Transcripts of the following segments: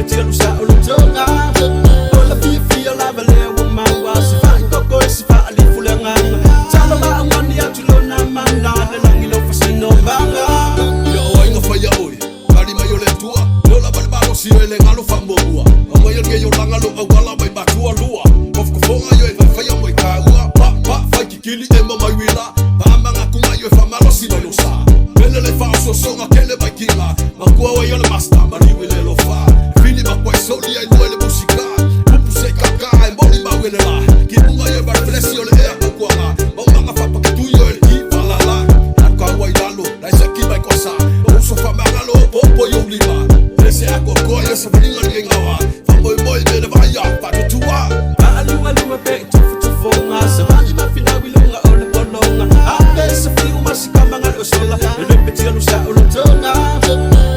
tiro sa uluntonga. Ola fifi ola vale wumangwa sifa ikoko sifa alifulangang. Talo ba ang mani at tulona mana nalang ilo fasino banga. Yo ay nga faya oy, kali mayo le tua. Lola balbalo si ele ngalo famboa. Amayo ke yo langalo awala may batua lua. Of ko fonga yo e faya mo kaua. Pa fai kili e mama wila. Pa manga kumayo e famalo si balosa. Ele fa so songa kele bakila. Makua yo le masta mari wile lo fa. Fili makwa soli ai no le musika. Pupu se kaka e moni ma wile la. Ki bunga yo bar flesi yo le e ko kwa. Manga fa pa tu yo e ki la la. Ka wai lalo, la se ki bai kosa. O so fa mangalo popo yo lima. Ese ako ko yo se vinga ngengawa. Fa moi moi de va ya pa tu wa. Aluma luma pe tu fonga sa mani ma fina wilunga ole bolonga. Ape sa fiu masikamba ngal osola. Le tiro sa uluntonga.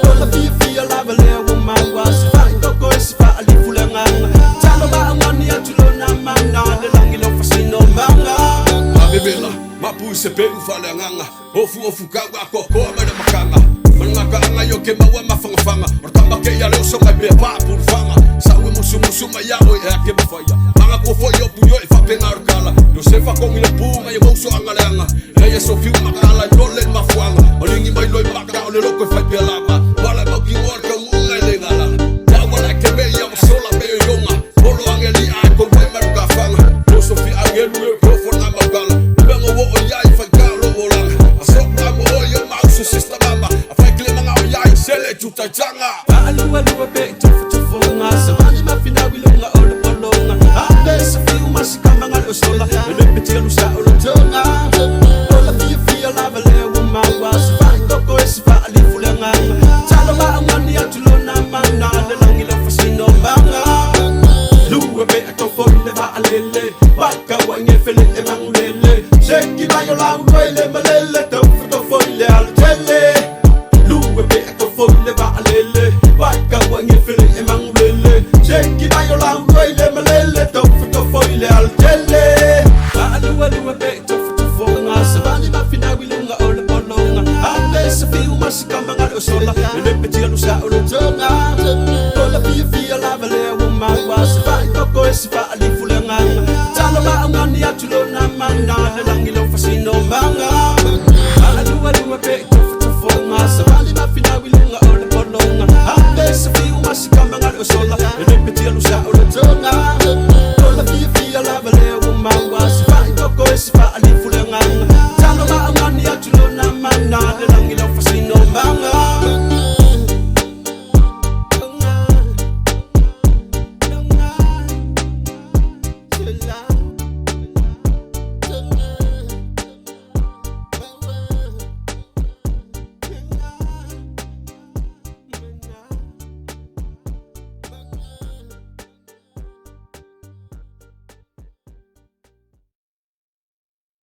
Ola fifi ola vale wumangwa sifa ikoko sifa alifulangang. Talo ba ang mani at tulona mana nalang ilo fasino banga. Abebela, mapu se pegu fale nganga. Ofu kawa koko amana makanga. Mangaka anga yo ke mawa mafanga. Ortamba ke ya leo so mai be pa pur fanga. Sawe musu maya o e ke bafaya. Manga ko fo yo pu yo e fa penga orkala. Yo se fa kong ilo punga yo musu anga lenga. Leia so fiu makala no le mafuanga. Olingi mai loi maka o le loko fa pe lava. Wala mo ki ngor ka unga legala. Ya wala ke me ya sola me yonga. Polo angeli a ko mai maruka fanga. Yo so fi angelu e profo na makala. Bengo wo o ya fa kalo volanga. Asok na mo o yo mausu sista mama. Afai kile manga o ya sele chuta changa. Aluma pe